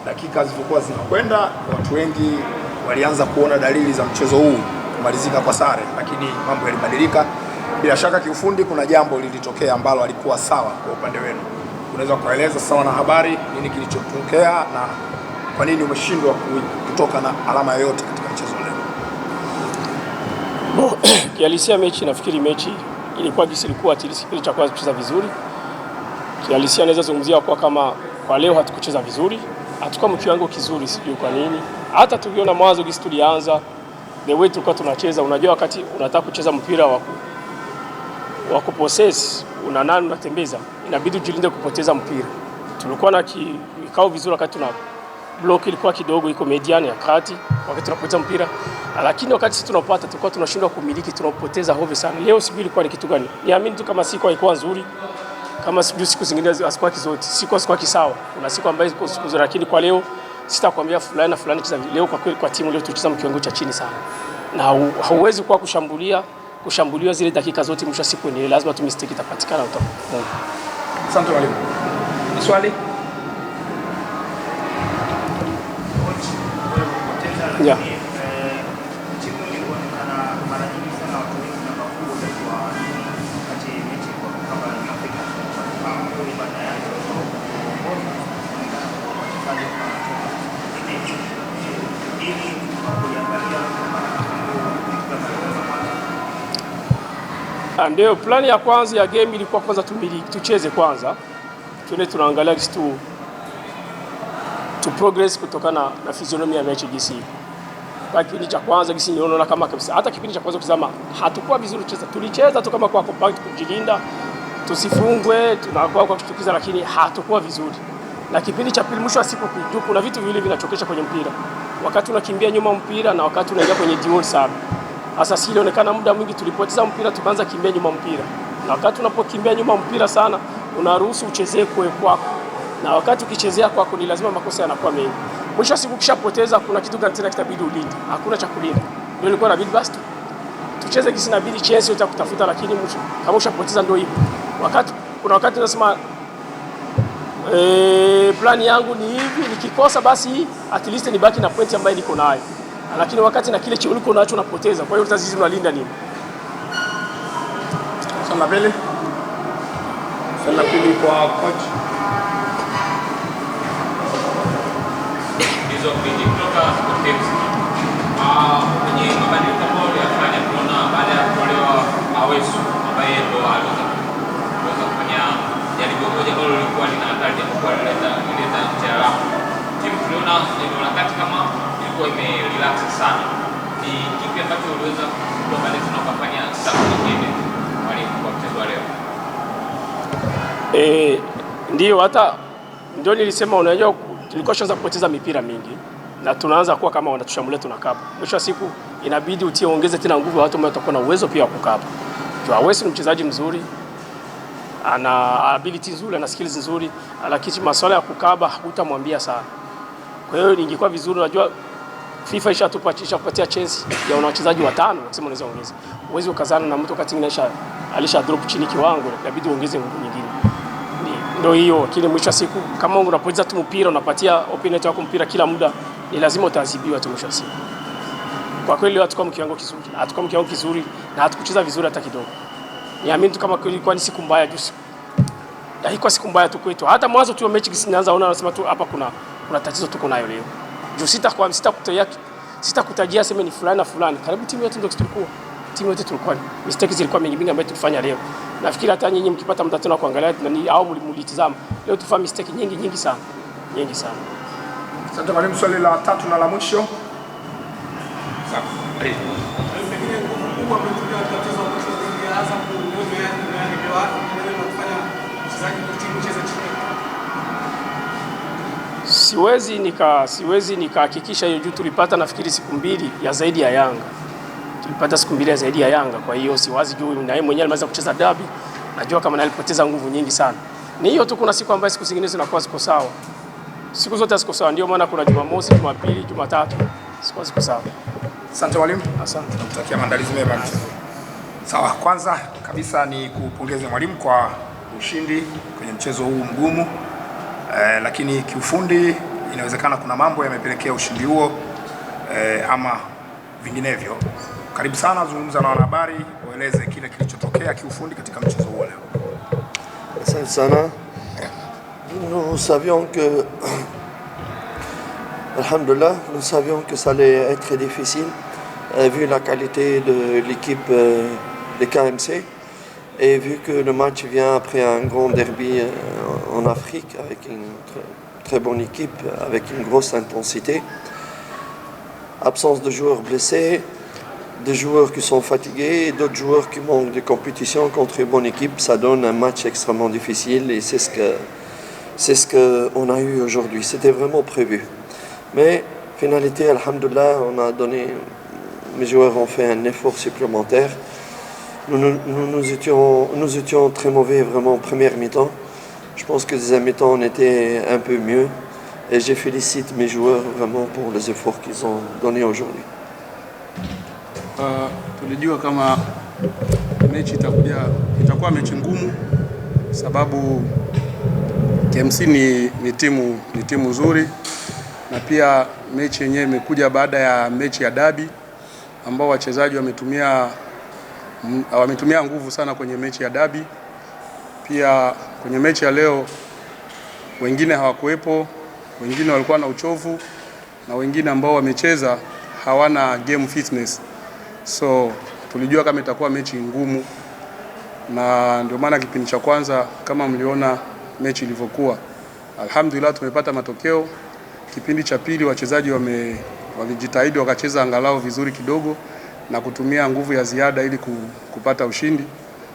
Dakika zilizokuwa zinakwenda, watu wengi walianza kuona dalili za mchezo huu kumalizika kwa sare, lakini mambo yalibadilika. Bila shaka kiufundi kuna jambo lilitokea ambalo halikuwa sawa kwa upande wenu. Unaweza kueleza sawa na habari nini kilichotokea na kwa nini umeshindwa kutoka na alama yoyote katika mchezo leo? Kihalisia mechi, nafikiri mechi ilikuwa kipindi cha kwanza kucheza vizuri. Kihalisia naweza zungumzia kwa kama kwa leo hatukucheza vizuri, hatukuwa mkiwango kizuri, sijui kwa nini. Hata tuliona mwanzo gisi tulianza, the way tulikuwa tunacheza, unajua wakati unataka kucheza mpira wa kupossess, unatembeza, inabidi ujilinde kupoteza mpira. Tulikuwa na kikao vizuri wakati tuna block ilikuwa kidogo iko median ya kati wakati tunapoteza mpira, lakini wakati sisi tunapata tulikuwa tunashindwa kumiliki, tunapoteza hovyo sana. Leo sijui ilikuwa ni kitu gani. Niamini tu kama siku haikuwa nzuri, kama sijui siku zingine asikuwa kizote, siku kisawa. Kuna siku ambayo iko siku nzuri, lakini kwa leo sitakwambia fulani na fulani cheza leo. Kwa kweli kwa timu leo tulicheza mkiwango cha chini sana, na hauwezi kuwa kushambuliwa zile dakika zote. Mwisho siku ni lazima tu mistake itapatikana. Asante mwalimu. Swali? Yeah. Ndio plani ya kwanza ya game ilikuwa kwanza tucheze kwanza, tunaangalia to progress kutokana na physiognomy ya mechi jinsi. Kipindi cha kwanza jinsi niona kama kabisa, hata kipindi cha kwanza kuzama hatakuwa vizuri kucheza, tulicheza tu kama kwa compact kujilinda tusifungwe, tunakuwa kwa kushtukiza, lakini hatakuwa vizuri. Na kipindi cha pili mwisho wa siku kuna vitu viwili vinachokesha kwenye mpira, wakati unakimbia nyuma mpira na wakati unaingia kwenye duel sana. Sasa si ilionekana muda mwingi tulipoteza mpira tukaanza kimbia nyuma mpira, na wakati unapokimbia nyuma mpira sana unaruhusu uchezee kwako, na wakati ukichezea kwako ni lazima makosa yanakuwa mengi. Mwisho siku kishapoteza, kuna kitu gani tena kitabidi ulinde? Hakuna cha kulinda. Ndio ilikuwa inabidi basi tucheze kisi inabidi chance yote kutafuta, lakini mwisho kama ushapoteza ndio hivyo. Kuna wakati unasema plani yangu ni hivi, nikikosa basi at least nibaki na point ambayo niko nayo. Lakini wakati na kile cha uliko unacho unapoteza, kwa hiyo utazizi unalinda nini? Sana pili kwa coach. Hizo kwenye kutoka context. Kwenye mabadiliko ambayo yalifanya tunaona baada ya kutolewa Awesu ambaye ndo aliweza kufanya jaribio moja ambalo lilikuwa lina hatari ya kuleta mtaalamu. Timu tuliona ndio wakati kama ilikuwa imerelax sana. Ni kipi ambacho uliweza kubadilisha na kufanya sababu nyingine mwalimu kwa mchezo leo? Ndio hata ndio nilisema, unajua tulikuwa tunaanza kupoteza mipira mingi na tunaanza kuwa kama wanatushambulia tunakaba. Mwisho wa siku inabidi ongeze tena nguvu watu ambao watakuwa na uwezo pia wa kukaba. Awesi ni mchezaji mzuri, ana ability nzuri, ana skills nzuri, lakini masuala ya kukaba hutamwambia sana. Kwa hiyo ningekuwa vizuri, unajua FIFA ishakupatia chance ya wachezaji watano, nasema unaweza ongeza. Uwezi ukazana na mtu wakati alisha drop chini kiwango, inabidi uongeze nguvu nyingine. Ndio hiyo, lakini mwisho wa siku kama unapoteza tu mpira, unapatia opponent wako mpira kila muda, ni lazima utaadhibiwa tu mwisho wa siku. Kwa kweli hatukuwa mkiwango kizuri na hatukucheza vizuri hata kidogo. Niamini tu kama kweli ni siku mbaya tu. Haikuwa siku mbaya tu kwetu. Hata mwanzo tu mechi zinaanza unasema tu hapa kuna tatizo tuko nayo leo. Juu sitakutajia sema ni fulani na fulani. Karibu timu yote ndio tulikuwa. Timu yote tulikuwa. Mistakes zilikuwa mingi ambazo tulifanya leo. Nafikiri hata nyinyi mkipata muda tena kuangalia au mlitizama leo tufanya mistake nyingi sana. Nyingi sana. Asante mwalimu, swali la tatu na la mwisho. Sawa. Siwezi nikahakikisha hiyo juu tulipata nafikiri siku mbili ya zaidi ya Yanga. Kwa hiyo siwazi juu na yeye mwenyewe alianza kucheza derby. Najua kama alipoteza nguvu nyingi sana. Ni hiyo tu, kuna siku ambazo siku zingine zinakuwa ziko sawa. Siku zote ziko sawa, ndio maana kuna Jumamosi, Jumapili, Jumatatu ziko sawa. Asante mwalimu. Asante. Nakutakia maandalizi mema. Sawa, kwanza kabisa ni kupongeza mwalimu kwa ushindi kwenye mchezo huu mgumu. lakini kiufundi inawezekana kuna mambo yamepelekea ushindi huo ama vinginevyo. Karibu sana, zungumza na wanahabari, waeleze kile kilichotokea kiufundi katika mchezo huo leo. Asante sana. Nous savions que, alhamdulillah, nous savions que ça allait être difficile vu la qualité de l'équipe de KMC et vu que le match vient après un grand derby en Afrique avec une très bonne équipe, avec une grosse intensité. Absence de joueurs blessés, des joueurs qui sont fatigués et d'autres joueurs qui manquent de compétition contre une bonne équipe, ça donne un match extrêmement difficile et c'est ce qu'on a eu aujourd'hui. C'était vraiment prévu. Mais finalité, alhamdulillah, mes joueurs ont fait un effort supplémentaire. Nous étions très mauvais vraiment en première mi-temps. Je pense que deuxième mi-temps on était un peu mieux et je félicite mes joueurs vraiment pour les efforts qu'ils ont donnés aujourd'hui. Tulijua kama mechi itakuwa mechi ngumu sababu KMC ni timu nzuri na pia mechi yenyewe imekuja baada ya mechi ya dabi ambao wachezaji wametumia nguvu sana kwenye mechi ya dabi. Pia kwenye mechi ya leo wengine hawakuwepo, wengine walikuwa na uchovu na wengine ambao wamecheza hawana game fitness. So tulijua kama itakuwa mechi ngumu na ndio maana kipindi cha kwanza kama mliona mechi ilivyokuwa. Alhamdulillah tumepata matokeo. Kipindi cha pili wachezaji walijitahidi wakacheza angalau vizuri kidogo na kutumia nguvu ya ziada ili kupata ushindi.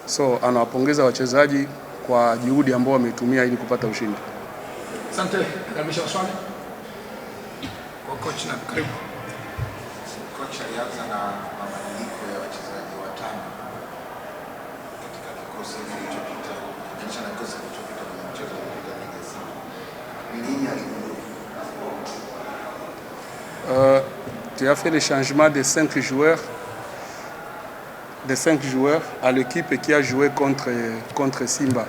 So anawapongeza wachezaji kwa juhudi ambao wametumia ili kupata ushindi. Asante. Kamisha swali. Kwa coach na karibu. Coach alianza na mabadiliko ya wachezaji watano katika kikosi kilichopita. Kisha na kikosi kilichopita kwenye mchezo wa Liga ya Simba. Ni nini aligundua? Tu as fait le changement de 5 joueurs à l'équipe qui a joué contre Simba.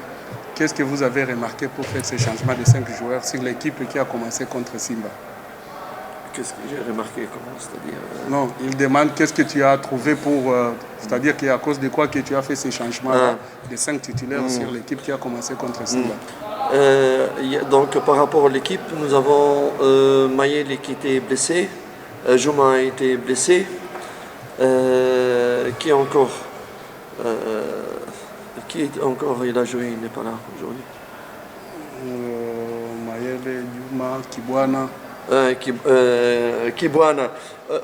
Qu'est-ce que vous avez remarqué pour faire ce changement de 5 joueurs sur l'équipe qui a commencé contre Simba? Qu'est-ce que j'ai remarqué? Comment, c'est-à-dire Non, il demande qu'est-ce que tu as trouvé pour... c'est-à-dire qu'à cause de quoi que tu as fait ce changement de 5 titulaires sur l'équipe qui a commencé contre Simba? Donc par rapport à l'équipe, nous avons Mayele qui était blessé, Juma a été blessé, qui encore il a joué, il n'est pas là aujourd'hui. Mayele, Juma, Kibwana. Kibwana.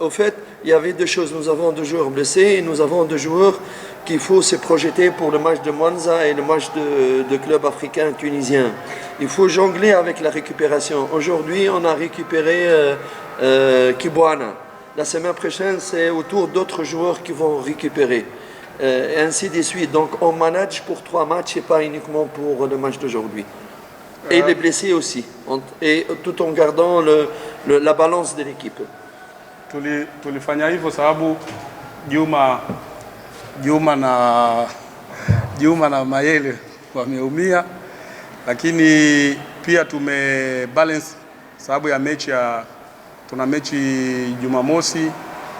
Au fait, il y avait deux choses. Nous avons deux joueurs blessés et nous avons deux joueurs qu'il faut se projeter pour le match de Mwanza et le match de club africain tunisien. Il faut jongler avec la récupération. Aujourd'hui, on a récupéré Kibwana. La semaine prochaine, c'est au tour d'autres joueurs qui vont récupérer. Et ainsi de suite. Donc, on manage pour 3 matchs et pas uniquement pour le match d'aujourd'hui. Et les blessés aussi. Et tout en gardant la balance de l'équipe. Tulifanya hivyo sababu Juma na Mayele wameumia, lakini pia tumebalance sababu ya mechi tuna mechi Jumamosi,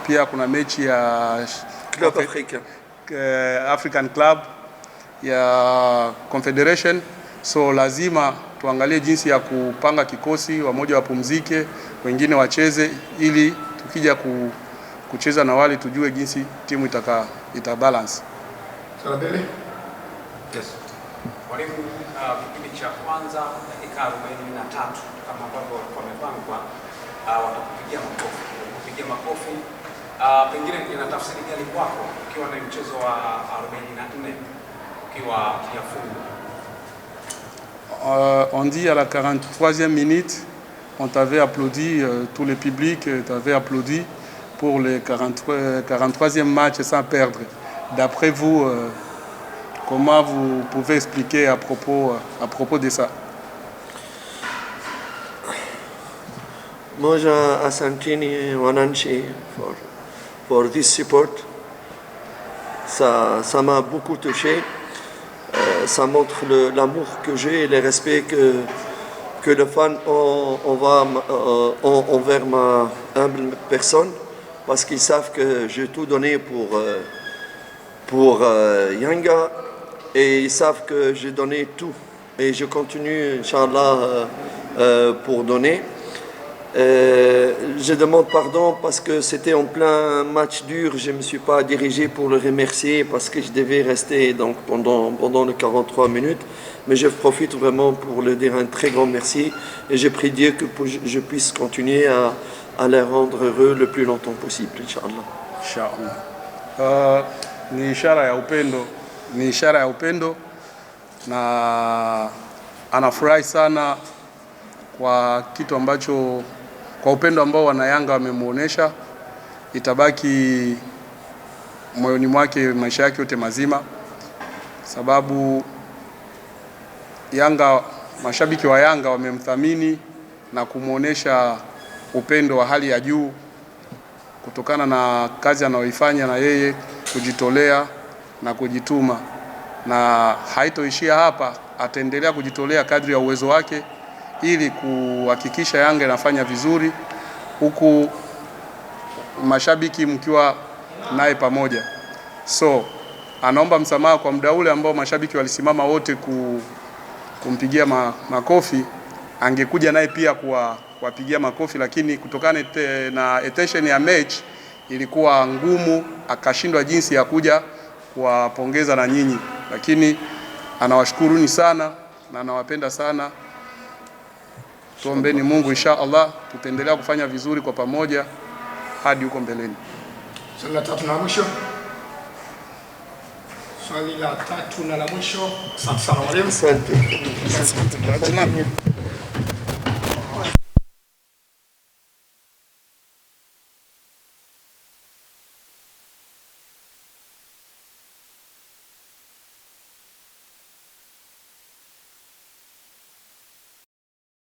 pia kuna mechi ya Club Africain. African Club ya Confederation. So lazima tuangalie jinsi ya kupanga kikosi, wamoja wapumzike, wengine wacheze ili tukija kucheza na wale tujue jinsi timu itabalance. Salabele? Yes. Mwalimu, kipindi cha kwanza dakika 43 kama ambavyo walikuwa wamepangwa watakupigia makofi. Pengine ina tafsiri gani kwako ukiwa na mchezo wa 44 ukiwa kiafungu? On dit à la 43e minute, on t'avait applaudi, tout le public t'avait applaudi pour le 43e match sans perdre. D'après vous, comment vous pouvez expliquer à propos de ça? Moja asanteni wananchi for this support. Ça m'a beaucoup touché. Ça montre l'amour que j'ai et le respect que les fans ont envers ma humble personne, parce qu'ils savent que j'ai tout donné pour Yanga, et ils savent que j'ai donné tout. Et je continue, Inch'Allah, pour donner. Je demande pardon parce que c'était en plein match dur. Je ne me suis pas dirigé pour le remercier parce que je devais rester donc, pendant les 43 minutes. Mais je profite vraiment pour lui dire un très grand merci. Et je prie Dieu que je puisse continuer à les rendre heureux le plus longtemps possible, Inch'Allah. Inch'Allah. Ni ishara ya upendo na anafurahi sana kwa kitu ambacho, kwa upendo ambao wanayanga wamemuonesha. Itabaki moyoni mwake maisha yake yote mazima, sababu Yanga, mashabiki wa Yanga wamemthamini na kumuonesha upendo wa hali ya juu kutokana na kazi anayoifanya na yeye kujitolea na kujituma, na haitoishia hapa, ataendelea kujitolea kadri ya uwezo wake ili kuhakikisha Yanga inafanya vizuri, huku mashabiki mkiwa naye pamoja. So anaomba msamaha kwa muda ule ambao mashabiki walisimama wote kumpigia makofi. Angekuja naye pia kuwapigia makofi, lakini kutokana na attention ya match ilikuwa ngumu, akashindwa jinsi ya kuja kuwapongeza na nyinyi, lakini anawashukuruni sana na anawapenda sana. Tuombeni Mungu inshallah tutaendelea kufanya vizuri kwa pamoja hadi huko mbeleni. Swali la tatu na mwisho. Swali la tatu na la mwisho. Asante sana mwalimu. Asante.